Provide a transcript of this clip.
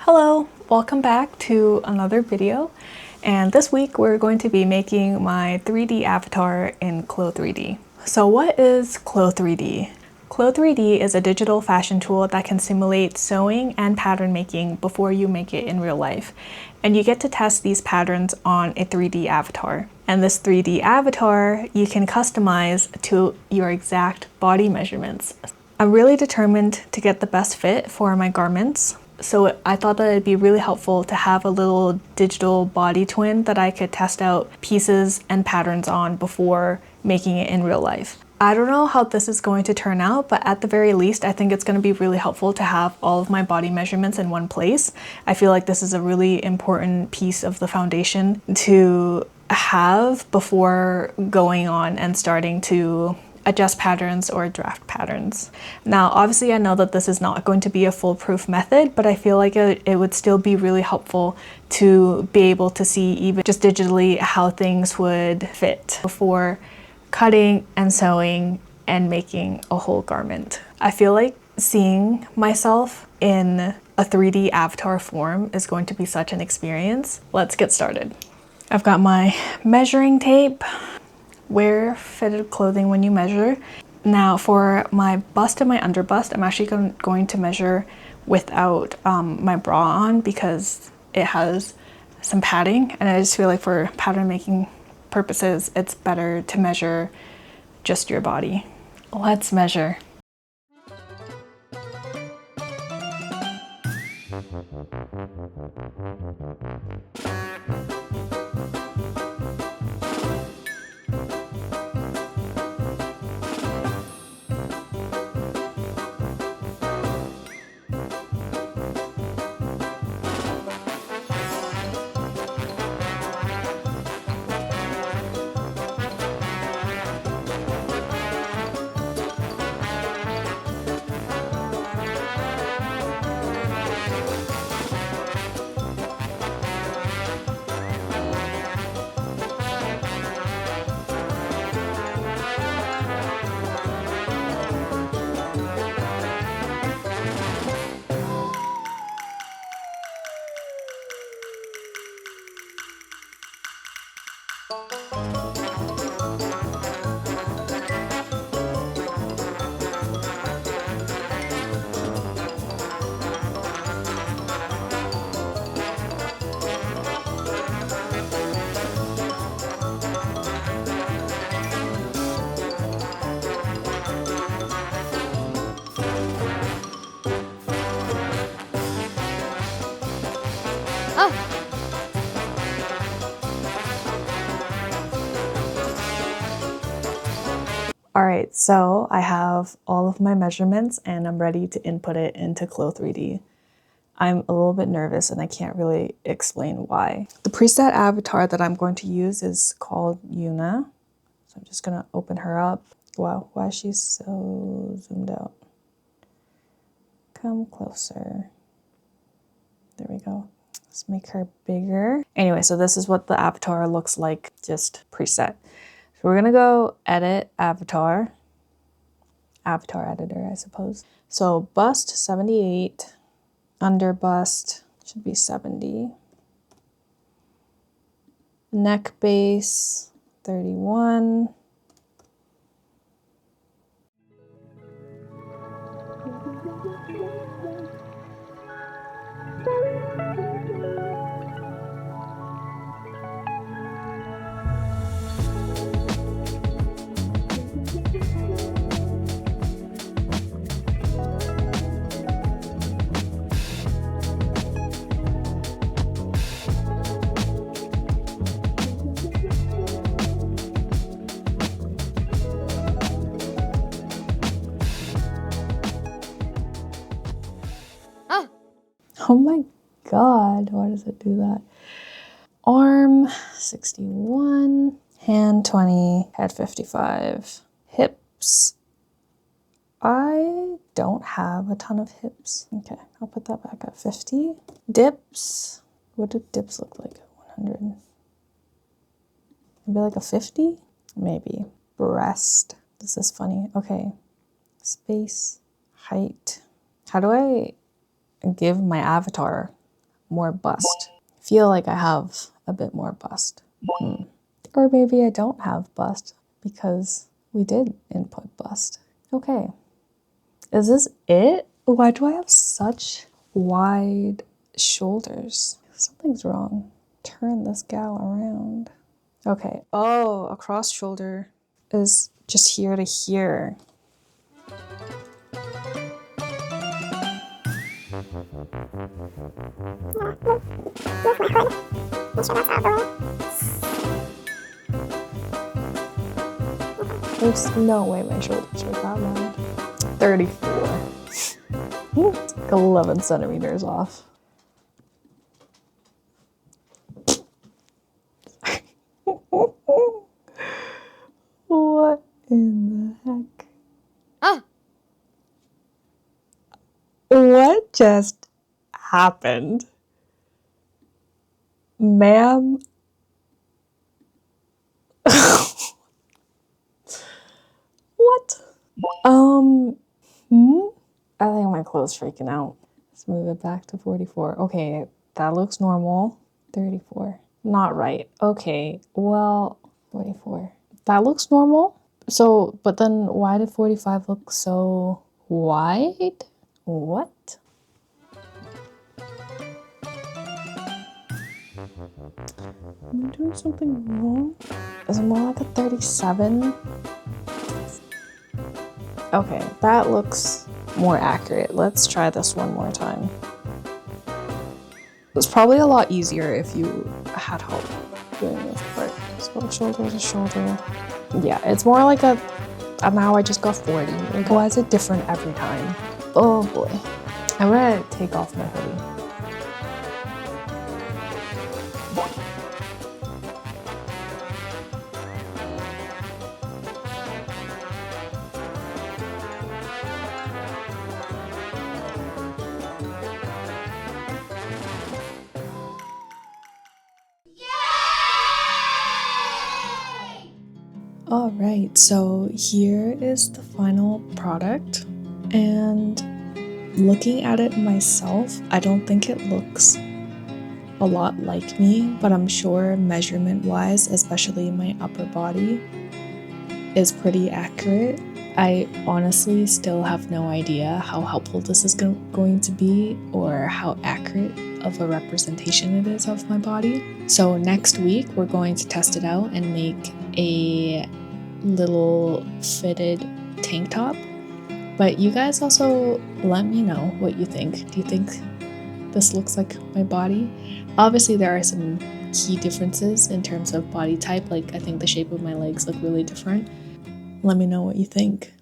Hello, welcome back to another video. And this week we're going to be making my 3D avatar in CLO3D. So what is CLO3D? CLO3D is a digital fashion tool that can simulate sewing and pattern making before you make it in real life. And you get to test these patterns on a 3D avatar. And this 3D avatar you can customize to your exact body measurements. I'm really determined to get the best fit for my garments. So I thought that it'd be really helpful to have a little digital body twin that I could test out pieces and patterns on before making it in real life. I don't know how this is going to turn out, but at the very least, I think it's going to be really helpful to have all of my body measurements in one place. I feel like this is a really important piece of the foundation to have before going on and starting to adjust patterns or draft patterns. Now, obviously I know that this is not going to be a foolproof method, but I feel like it would still be really helpful to be able to see even just digitally how things would fit before cutting and sewing and making a whole garment. I feel like seeing myself in a 3D avatar form is going to be such an experience. Let's get started. I've got my measuring tape. Wear fitted clothing when you measure. Now for my bust and my underbust, I'm actually going to measure without my bra on because it has some padding, and I just feel like for pattern making purposes it's better to measure just your body. Let's measure. All right, so I have all of my measurements and I'm ready to input it into CLO3D. I'm a little bit nervous and I can't really explain why. The preset avatar that I'm going to use is called Yuna. So I'm just gonna open her up. Wow, why is she so zoomed out? Come closer. There we go. Let's make her bigger. Anyway, so this is what the avatar looks like, just preset. So we're gonna go edit avatar editor, I suppose. So bust 78, under bust should be 70. Neck base 31. Oh my God, why does it do that? Arm 61, hand 20, head 55. Hips, I don't have a ton of hips. Okay, I'll put that back at 50. Dips, what do dips look like? 100. Maybe like a 50? Maybe. Breast, this is funny. Okay, space, height. How do I give my avatar more bust. Feel like I have a bit more bust. Or maybe I don't have bust because we did input bust. Okay. Is this it? Why do I have such wide shoulders? Something's wrong. Turn this gal around. Okay. Oh, a cross shoulder is just here to here. There's no way my shoulders are that wide. 34. It's like 11 centimeters off. What in the heck? Ah! What just happened? Ma'am? What? I think my clothes freaking out. Let's move it back to 44. Okay, that looks normal. 34. Not right. Okay, well, 44. That looks normal. So, but then why did 45 look so wide? What? Am I doing something wrong? Is it more like a 37? Okay, that looks more accurate. Let's try this one more time. It's probably a lot easier if you had help doing this part. So shoulder to shoulder. Yeah, it's more like a now I just got 40. Like, why is it different every time? Oh boy. I'm gonna take off my hoodie. Alright, so here is the final product, and looking at it myself, I don't think it looks a lot like me, but I'm sure measurement-wise, especially my upper body, is pretty accurate. I honestly still have no idea how helpful this is going to be or how accurate of a representation it is of my body. So next week, we're going to test it out and make a little fitted tank top. But you guys also let me know what you think. Do you think this looks like my body? Obviously, there are some key differences in terms of body type. Like, I think the shape of my legs look really different. Let me know what you think.